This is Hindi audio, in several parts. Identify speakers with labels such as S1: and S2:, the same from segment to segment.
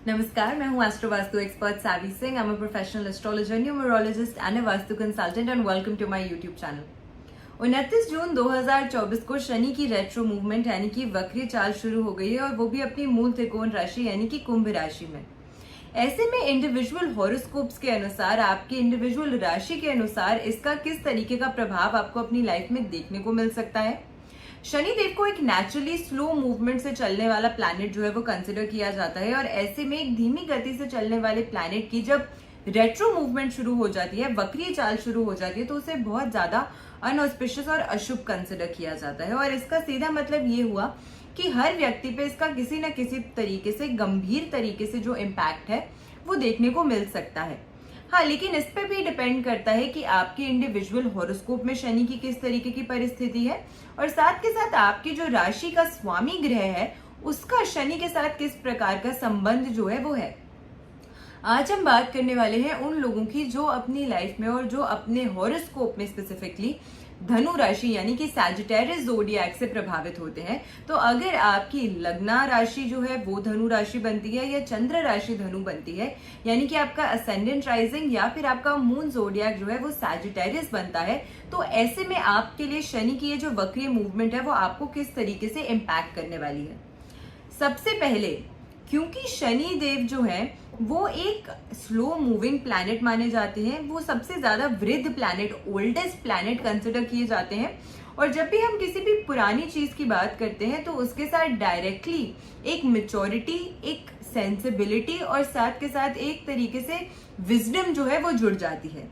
S1: नमस्कार, मैं हूं astro vastu expert Saavi Singh. I am a professional astrologer, numerologist and a vastu consultant and welcome to my YouTube channel. 29 जून 2024 को शनि की रेट्रो मूवमेंट यानी कि वक्री चाल शुरू हो गई है और वो भी अपनी मूल त्रिकोण राशि यानी कि कुंभ राशि में। ऐसे में इंडिविजुअल हॉरोस्कोप्स के अनुसार, आपकी इंडिविजुअल राशि के अनुसार इसका किस तरीके का प्रभाव आपको अपनी लाइफ में देखने को मिल सकता है। शनि देव को एक नेचुरली स्लो मूवमेंट से चलने वाला प्लैनेट जो है वो कंसिडर किया जाता है और ऐसे में एक धीमी गति से चलने वाले प्लैनेट की जब रेट्रो मूवमेंट शुरू हो जाती है, वक्रीय चाल शुरू हो जाती है, तो उसे बहुत ज्यादा अनऑस्पिशियस और अशुभ कंसिडर किया जाता है। और इसका सीधा मतलब ये हुआ कि हर व्यक्ति पे इसका किसी न किसी तरीके से, गंभीर तरीके से जो इम्पैक्ट है वो देखने को मिल सकता है। हाँ, लेकिन इस पे भी डिपेंड करता है कि आपके इंडिविजुअल हॉरोस्कोप में शनि की किस तरीके की परिस्थिति है और साथ के साथ आपकी जो राशि का स्वामी ग्रह है उसका शनि के साथ किस प्रकार का संबंध जो है वो है। आज हम बात करने वाले हैं उन लोगों की जो अपनी लाइफ में और जो अपने हॉरोस्कोप में स्पेसिफिकली धनु राशि यानी कि सैजिटेरियस ज़ोडिएक से प्रभावित होते हैं। तो अगर आपकी लग्ना राशि जो है वो धनु राशि बनती है या चंद्र राशि धनु बनती है, यानी कि आपका असेंडेंट राइजिंग या फिर आपका मून ज़ोडिएक जो है वो सैजिटेरियस बनता है, तो ऐसे में आपके लिए शनि की ये जो वक्रीय मूवमेंट है वो आपको किस तरीके से इम्पैक्ट करने वाली है। सबसे पहले, क्योंकि शनि देव जो है वो एक स्लो मूविंग प्लैनेट माने जाते हैं, वो सबसे ज्यादा वृद्ध प्लैनेट, ओल्डेस्ट प्लैनेट कंसिडर किए जाते हैं। और जब भी हम किसी भी पुरानी चीज की बात करते हैं तो उसके साथ डायरेक्टली एक मेच्योरिटी, एक सेंसिबिलिटी और साथ के साथ एक तरीके से विजडम जो है वो जुड़ जाती है।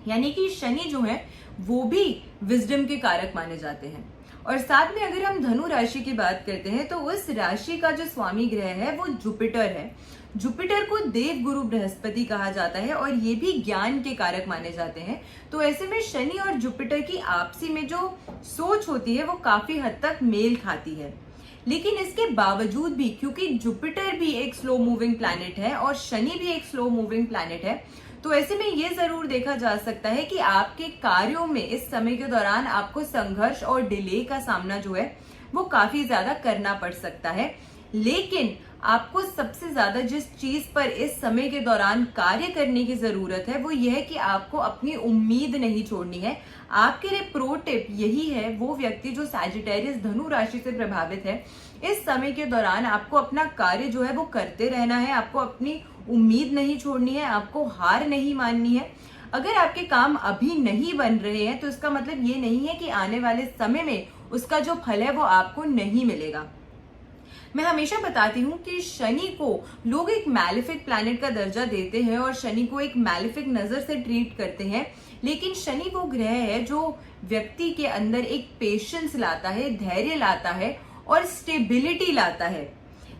S1: यानी कि शनि जो है वो भी विजडम के कारक माने जाते हैं। और साथ में अगर हम धनु राशि की बात करते हैं तो उस राशि का जो स्वामी ग्रह है वो जुपिटर है। जुपिटर को देव गुरु बृहस्पति कहा जाता है और ये भी ज्ञान के कारक माने जाते हैं। तो ऐसे में शनि और जुपिटर की आपसी में जो सोच होती है वो काफी हद तक मेल खाती है। लेकिन इसके बावजूद भी, क्योंकि जुपिटर भी एक स्लो मूविंग प्लैनेट है और शनि भी एक स्लो मूविंग प्लैनेट है, तो ऐसे में ये जरूर देखा जा सकता है कि आपके कार्यों में इस समय के दौरान आपको संघर्ष और डिले का सामना जो है वो काफी ज्यादा करना पड़ सकता है। लेकिन आपको सबसे ज्यादा जिस चीज पर इस समय के दौरान कार्य करने की जरूरत है वो यह है कि आपको अपनी उम्मीद नहीं छोड़नी है। आपके लिए प्रो टिप यही है, वो व्यक्ति जो सैजिटेरियस धनु राशि से प्रभावित है, इस समय के दौरान आपको अपना कार्य जो है वो करते रहना है, आपको अपनी उम्मीद नहीं छोड़नी है, आपको हार नहीं माननी है। अगर आपके काम अभी नहीं बन रहे हैं तो इसका मतलब ये नहीं है कि आने वाले समय में उसका जो फल है वो आपको नहीं मिलेगा। मैं हमेशा बताती हूँ कि शनि को लोग एक मैलेफिक प्लैनेट का दर्जा देते हैं और शनि को एक मैलेफिक नजर से ट्रीट करते हैं, लेकिन शनि वो ग्रह है जो व्यक्ति के अंदर एक पेशेंस लाता है, धैर्य लाता है और स्टेबिलिटी लाता है।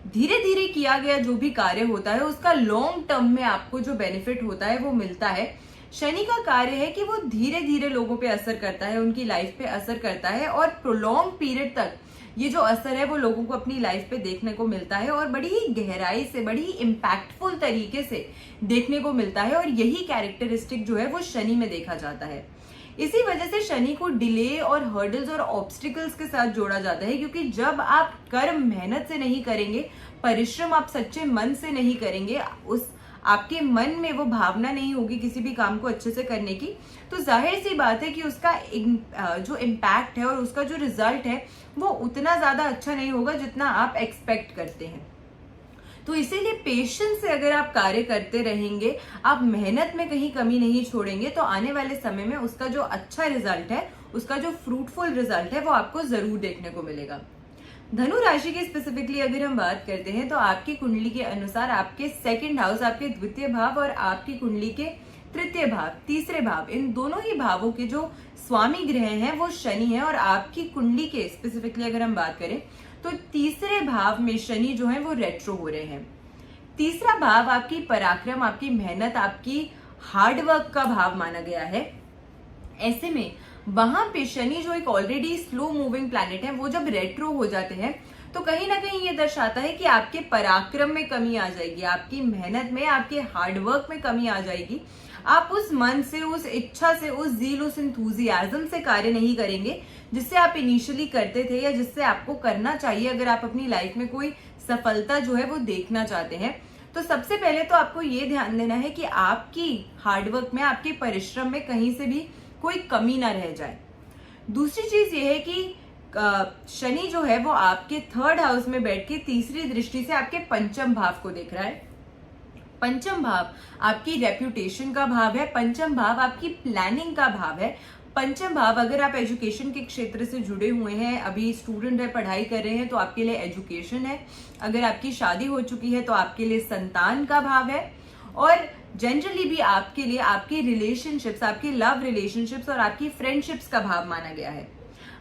S1: धीरे धीरे किया गया जो भी कार्य होता है उसका लॉन्ग टर्म में आपको जो बेनिफिट होता है वो मिलता है। शनि का कार्य है कि वो धीरे धीरे लोगों पे असर करता है, उनकी लाइफ पे असर करता है और प्रोलॉन्ग पीरियड तक ये जो असर है वो लोगों को अपनी लाइफ पे देखने को मिलता है और बड़ी ही गहराई से, बड़ी ही इम्पैक्टफुल तरीके से देखने को मिलता है। और यही कैरेक्टरिस्टिक जो है वो शनि में देखा जाता है। इसी वजह से शनि को डिले और हर्डल्स और ऑब्स्टिकल्स के साथ जोड़ा जाता है, क्योंकि जब आप कर्म मेहनत से नहीं करेंगे, परिश्रम आप सच्चे मन से नहीं करेंगे, उस आपके मन में वो भावना नहीं होगी किसी भी काम को अच्छे से करने की, तो जाहिर सी बात है कि उसका जो इम्पैक्ट है और उसका जो रिजल्ट है वो उतना ज्यादा अच्छा नहीं होगा जितना आप एक्सपेक्ट करते हैं। तो इसीलिए पेशेंस से अगर आप कार्य करते रहेंगे, आप मेहनत में कहीं कमी नहीं छोड़ेंगे, तो आने वाले समय में उसका जो अच्छा रिजल्ट है, उसका जो फ्रूटफुल रिजल्ट है वो आपको जरूर देखने को मिलेगा। धनु राशि की स्पेसिफिकली अगर हम बात करते हैं तो आपकी कुंडली के अनुसार आपके सेकंड हाउस, आपके द्वितीय भाव और आपकी कुंडली के तृतीय भाव, तीसरे भाव, इन दोनों ही भावों के जो स्वामी ग्रह हैं वो शनि है। और आपकी कुंडली के स्पेसिफिकली अगर हम बात करें तो तीसरे भाव में शनि जो है वो रेट्रो हो रहे हैं। तीसरा भाव आपकी पराक्रम, आपकी मेहनत, आपकी हार्डवर्क का भाव माना गया है। ऐसे में वहां पे शनि जो एक ऑलरेडी स्लो मूविंग प्लैनेट है वो जब रेट्रो हो जाते हैं तो कहीं ना कहीं ये दर्शाता है कि आपके पराक्रम में कमी आ जाएगी, आपकी मेहनत में, आपके हार्डवर्क में कमी आ जाएगी। आप उस मन से, उस इच्छा से, उस जील, उस इंथुजियाज्म से कार्य नहीं करेंगे जिससे आप इनिशियली करते थे या जिससे आपको करना चाहिए अगर आप अपनी लाइफ में कोई सफलता जो है वो देखना चाहते हैं। तो सबसे पहले तो आपको ये ध्यान देना है कि आपकी हार्डवर्क में, आपके परिश्रम में कहीं से भी कोई कमी ना रह जाए। दूसरी चीज ये है कि शनि जो है वो आपके 3rd हाउस में बैठ के तीसरी दृष्टि से आपके पंचम भाव को देख रहा है। पंचम भाव आपकी रेप्यूटेशन का भाव है, पंचम भाव आपकी प्लानिंग का भाव है। पंचम भाव, अगर आप एजुकेशन के क्षेत्र से जुड़े हुए हैं, अभी स्टूडेंट है, पढ़ाई कर रहे हैं, तो आपके लिए एजुकेशन है। अगर आपकी शादी हो चुकी है तो आपके लिए संतान का भाव है। और जनरली भी आपके लिए आपके रिलेशनशिप्स, आपके लव रिलेशनशिप्स और आपकी फ्रेंडशिप्स का भाव माना गया है।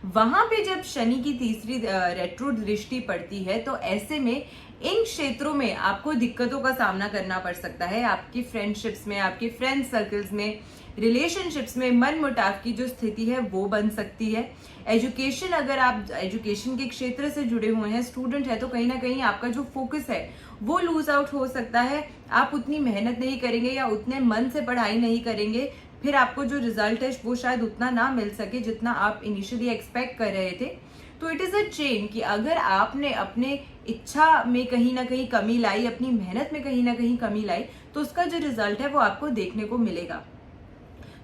S1: वहां पे जब शनि की तीसरी रेट्रो दृष्टि पड़ती है तो ऐसे में इन क्षेत्रों में आपको दिक्कतों का सामना करना पड़ सकता है। आपकी फ्रेंडशिप्स में, आपके फ्रेंड सर्कल्स में, रिलेशनशिप्स में मनमुटाव की जो स्थिति है वो बन सकती है। एजुकेशन, अगर आप एजुकेशन के क्षेत्र से जुड़े हुए हैं, स्टूडेंट है, तो कहीं ना कहीं आपका जो फोकस है वो लूज आउट हो सकता है। आप उतनी मेहनत नहीं करेंगे या उतने मन से पढ़ाई नहीं करेंगे, फिर आपको जो रिजल्ट है वो शायद उतना ना मिल सके जितना आप इनिशियली एक्सपेक्ट कर रहे थे। तो इट इज अ चेन कि अगर आपने अपने इच्छा में कहीं ना कहीं कमी लाई, अपनी मेहनत में कहीं ना कहीं कमी लाई, तो उसका जो रिजल्ट है वो आपको देखने को मिलेगा।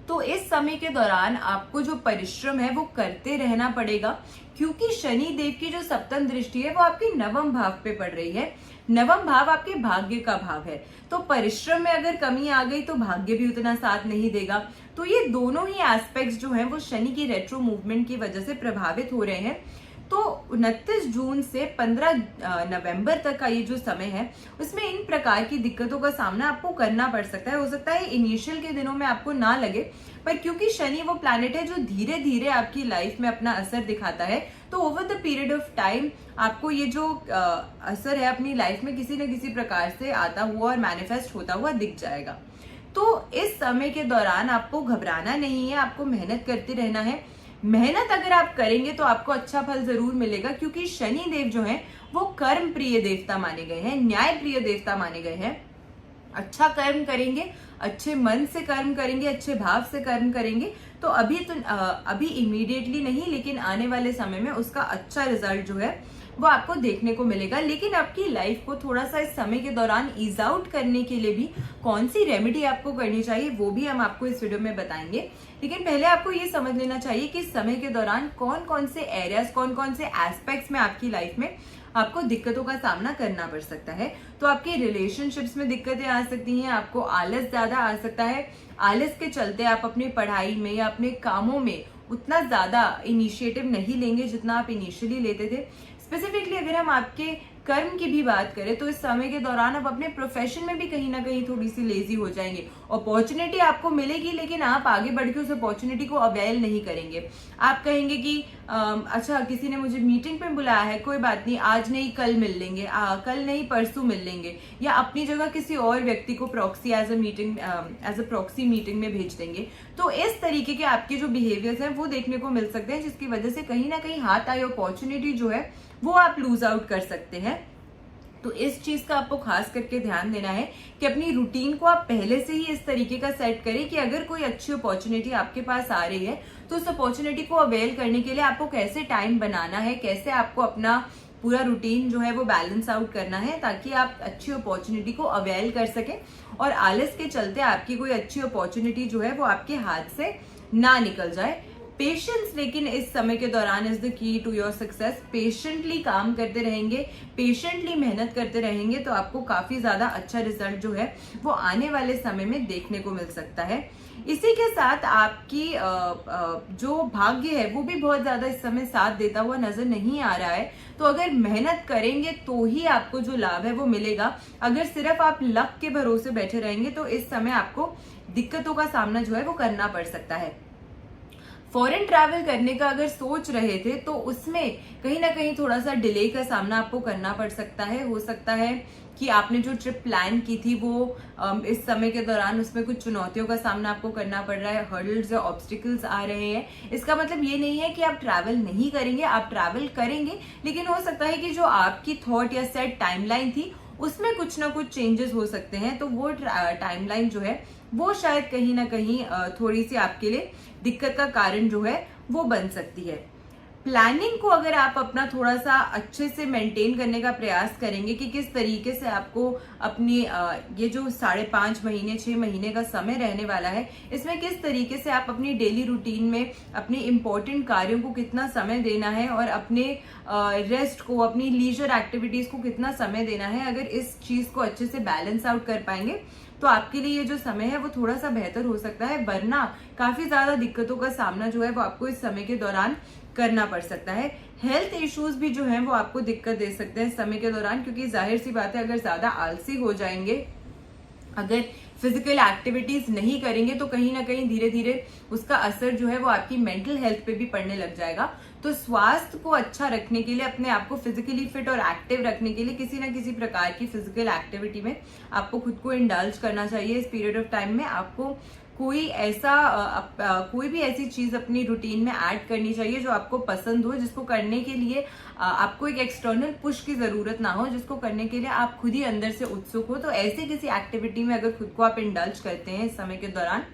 S1: तो इस समय के दौरान आपको जो परिश्रम है वो करते रहना पड़ेगा, क्योंकि शनि देव की जो सप्तम दृष्टि है वो आपके 9वें भाव पे पड़ रही है। 9वां भाव आपके भाग्य का भाव है, तो परिश्रम में अगर कमी आ गई तो भाग्य भी उतना साथ नहीं देगा। तो ये दोनों ही एस्पेक्ट्स जो हैं वो शनि की रेट्रो मूवमेंट की वजह से प्रभावित हो रहे हैं। तो 29 जून से 15 नवंबर तक का ये जो समय है उसमें इन प्रकार की दिक्कतों का सामना आपको करना पड़ सकता है। हो सकता है इनिशियल के दिनों में आपको ना लगे, पर क्योंकि शनि वो प्लैनेट है जो धीरे धीरे आपकी लाइफ में अपना असर दिखाता है, तो over the period of time आपको ये जो असर है अपनी लाइफ में किसी न किसी प्रकार से आता हुआ और मैनिफेस्ट होता हुआ दिख जाएगा। तो इस समय के दौरान आपको घबराना नहीं है, आपको मेहनत करते रहना है। मेहनत अगर आप करेंगे तो आपको अच्छा फल जरूर मिलेगा, क्योंकि शनि देव जो है वो कर्म प्रिय देवता माने गए हैं, न्याय प्रिय देवता माने गए हैं। अच्छा कर्म करेंगे, अच्छे मन से कर्म करेंगे, अच्छे भाव से कर्म करेंगे, तो अभी इमीडिएटली नहीं, लेकिन आने वाले समय में उसका अच्छा रिजल्ट जो है वो आपको देखने को मिलेगा। लेकिन आपकी लाइफ को थोड़ा सा इस समय के दौरान ईज आउट करने के लिए भी कौन सी रेमेडी आपको करनी चाहिए वो भी हम आपको इस वीडियो में बताएंगे। लेकिन पहले आपको ये समझ लेना चाहिए कि इस समय के दौरान कौन कौन से एरियाज, कौन कौन से एस्पेक्ट्स में आपकी लाइफ में आपको दिक्कतों का सामना करना पड़ सकता है। तो आपके रिलेशनशिप्स में दिक्कतें आ सकती हैं, आपको आलस ज्यादा आ सकता है। आलस के चलते आप अपनी पढ़ाई में या अपने कामों में उतना ज्यादा इनिशिएटिव नहीं लेंगे जितना आप इनिशियली लेते थे। स्पेसिफिकली अगर हम आपके कर्म की भी बात करें तो इस समय के दौरान आप अपने प्रोफेशन में भी कहीं ना कहीं थोड़ी सी लेजी हो जाएंगे। अपॉर्चुनिटी आपको मिलेगी, लेकिन आप आगे बढ़ के उस अपॉर्चुनिटी को अवेल नहीं करेंगे। आप कहेंगे कि अच्छा किसी ने मुझे मीटिंग पे बुलाया है, कोई बात नहीं, आज नहीं कल मिल लेंगे, कल नहीं परसों मिल लेंगे, या अपनी जगह किसी और व्यक्ति को proxy as a proxy meeting में भेज देंगे। तो इस तरीके के आपके जो बिहेवियर्स हैं वो देखने को मिल सकते हैं, जिसकी वजह से कहीं ना कहीं हाथ आई अपॉर्चुनिटी जो है वो आप लूज आउट कर सकते हैं। तो इस चीज का आपको खास करके ध्यान देना है कि अपनी रूटीन को आप पहले से ही इस तरीके का सेट करें कि अगर कोई अच्छी अपॉर्चुनिटी आपके पास आ रही है तो उस अपॉर्चुनिटी को अवेल करने के लिए आपको कैसे टाइम बनाना है, कैसे आपको अपना पूरा रूटीन जो है वो बैलेंस आउट करना है, ताकि आप अच्छी अपॉर्चुनिटी को अवेल कर सके और आलस के चलते आपकी कोई अच्छी अपॉर्चुनिटी जो है वो आपके हाथ से ना निकल जाए। पेशेंस लेकिन इस समय के दौरान is the key to your success. Patiently काम करते रहेंगे, पेशेंटली मेहनत करते रहेंगे तो आपको काफी ज्यादा अच्छा रिजल्ट जो है वो आने वाले समय में देखने को मिल सकता है। इसी के साथ आपकी जो भाग्य है वो भी बहुत ज्यादा इस समय साथ देता हुआ नजर नहीं आ रहा है। तो अगर मेहनत करेंगे तो ही आपको जो लाभ है वो मिलेगा। अगर सिर्फ आप लक के भरोसे बैठे रहेंगे तो इस समय आपको दिक्कतों का सामना जो है वो करना पड़ सकता है। फॉरेन ट्रैवल करने का अगर सोच रहे थे तो उसमें कहीं ना कहीं थोड़ा सा डिले का सामना आपको करना पड़ सकता है। हो सकता है कि आपने जो ट्रिप प्लान की थी वो इस समय के दौरान उसमें कुछ चुनौतियों का सामना आपको करना पड़ रहा है, हर्डल्स या ऑब्स्टिकल्स आ रहे हैं। इसका मतलब ये नहीं है कि आप ट्रैवल नहीं करेंगे, आप ट्रैवल करेंगे, लेकिन हो सकता है कि जो आपकी थॉट या सेट टाइमलाइन थी उसमें कुछ ना कुछ चेंजेस हो सकते हैं। तो वो टाइमलाइन जो है वो शायद कहीं ना कहीं थोड़ी सी आपके लिए दिक्कत का कारण जो है वो बन सकती है। प्लानिंग को अगर आप अपना थोड़ा सा अच्छे से मेंटेन करने का प्रयास करेंगे कि किस तरीके से आपको अपनी ये जो 5.5 महीने 6 महीने का समय रहने वाला है, इसमें किस तरीके से आप अपनी डेली रूटीन में अपने इंपॉर्टेंट कार्यों को कितना समय देना है और अपने रेस्ट को, अपनी लीजर एक्टिविटीज को कितना समय देना है, अगर इस चीज को अच्छे से बैलेंस आउट कर पाएंगे तो आपके लिए ये जो समय है वो थोड़ा सा बेहतर हो सकता है। वरना काफी ज्यादा दिक्कतों का सामना जो है वो आपको इस समय के दौरान करना पड़ सकता है। हेल्थ इश्यूज भी जो है वो आपको दिक्कत दे सकते हैं इस समय के दौरान, क्योंकि जाहिर सी बात है अगर ज्यादा आलसी हो जाएंगे, अगर फिजिकल एक्टिविटीज नहीं करेंगे तो कहीं ना कहीं धीरे धीरे उसका असर जो है वो आपकी मेंटल हेल्थ पे भी पड़ने लग जाएगा। तो स्वास्थ्य को अच्छा रखने के लिए, अपने आप को फिजिकली फिट और एक्टिव रखने के लिए किसी ना किसी प्रकार की फिजिकल एक्टिविटी में आपको खुद को इंडल्ज करना चाहिए। इस पीरियड ऑफ टाइम में आपको कोई भी ऐसी चीज अपनी रूटीन में ऐड करनी चाहिए जो आपको पसंद हो, जिसको करने के लिए आपको एक एक्सटर्नल पुश की जरूरत ना हो, जिसको करने के लिए आप खुद ही अंदर से उत्सुक हो। तो ऐसी किसी एक्टिविटी में अगर खुद को आप इंडल्ज करते हैं इस समय के दौरान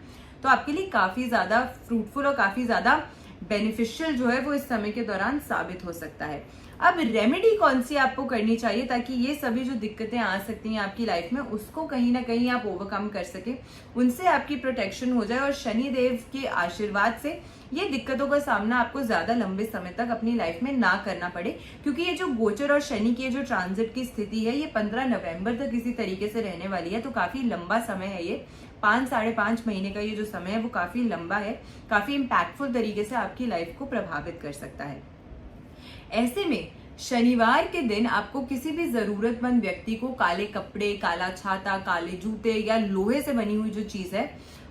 S1: तो आपके लिए काफी ज्यादा फ्रूटफुल और काफी ज्यादा बेनिफिशियल जो है वो इस समय के दौरान साबित हो सकता है। अब रेमेडी कौन सी आपको करनी चाहिए ताकि ये सभी जो दिक्कतें आ सकती हैं आपकी लाइफ में उसको कहीं ना कहीं आप ओवरकम कर सके, उनसे आपकी प्रोटेक्शन हो जाए और शनि देव के आशीर्वाद से ये दिक्कतों का सामना आपको ज्यादा लंबे समय तक अपनी लाइफ में ना करना पड़े। क्योंकि ये जो गोचर और शनि की जो ट्रांजिट की स्थिति है ये 15 नवंबर तक इसी तरीके से रहने वाली है। तो काफी लंबा समय है ये, 5-5.5 महीने का ये जो समय है वो काफी लंबा है, काफी इम्पैक्टफुल तरीके से आपकी लाइफ को प्रभावित कर सकता है। ऐसे में शनिवार के दिन आपको किसी भी जरूरतमंद व्यक्ति को काले कपड़े, काला छाता, काले जूते या लोहे से बनी हुई जो चीज है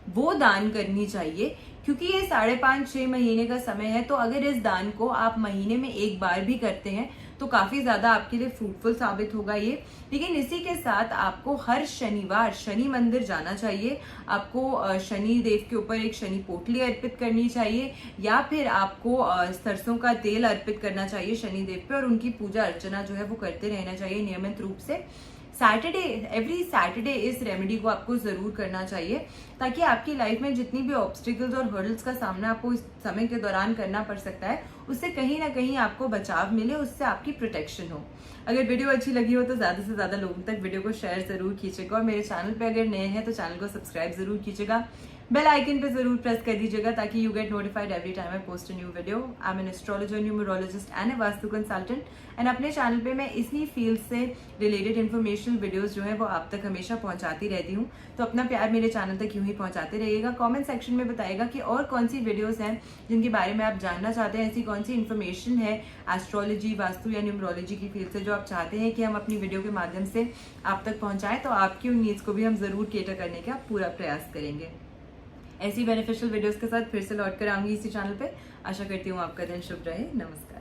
S1: वो दान करनी चाहिए। क्योंकि ये 5.5-6 महीने का समय है, तो अगर इस दान को आप महीने में एक बार भी करते हैं तो काफी ज्यादा आपके लिए फ्रूटफुल साबित होगा ये। लेकिन इसी के साथ आपको हर शनिवार शनि मंदिर जाना चाहिए, आपको शनि देव के ऊपर एक शनि पोटली अर्पित करनी चाहिए या फिर आपको सरसों का तेल अर्पित करना चाहिए शनि देव पे और उनकी पूजा अर्चना जो है वो करते रहना चाहिए नियमित रूप से। एवरी सैटरडे इस रेमेडी को आपको जरूर करना चाहिए ताकि आपकी लाइफ में जितनी भी ऑब्स्टिकल्स और हर्डल्स का सामना आपको इस समय के दौरान करना पड़ सकता है उससे कहीं ना कहीं आपको बचाव मिले, उससे आपकी प्रोटेक्शन हो। अगर वीडियो अच्छी लगी हो तो ज्यादा से ज्यादा लोगों तक वीडियो को शेयर जरूर कीजिएगा और मेरे चैनल पे अगर नए हैं तो चैनल को सब्सक्राइब जरूर कीजिएगा, बेल आइकन पे जरूर प्रेस कर दीजिएगा ताकि you get notified every time I post a new video. I am an astrologer, numerologist and A vastu consultant and अपने चैनल पे मैं इसी फील्ड से रिलेटेड इन्फॉर्मेशनल वीडियोस जो है वो आप तक हमेशा पहुंचाती रहती हूँ। तो अपना प्यार मेरे चैनल तक यूं ही पहुंचाते रहिएगा। कमेंट सेक्शन में बताइएगा कि और कौन सी वीडियोस हैं जिनके बारे में आप जानना चाहते हैं, ऐसी कौन सी इन्फॉर्मेशन है एस्ट्रोलॉजी, वास्तु या न्यूमरोलॉजी की फील्ड से जो आप चाहते हैं कि हम अपनी वीडियो के माध्यम से आप तक पहुंचाएं। तो आपकी उन नीड्स को भी हम जरूर केटर करने का पूरा प्रयास करेंगे। ऐसी बेनिफिशियल वीडियोस के साथ फिर से लौट कर आऊंगी इसी चैनल पे। आशा करती हूँ आपका दिन शुभ रहे। नमस्कार।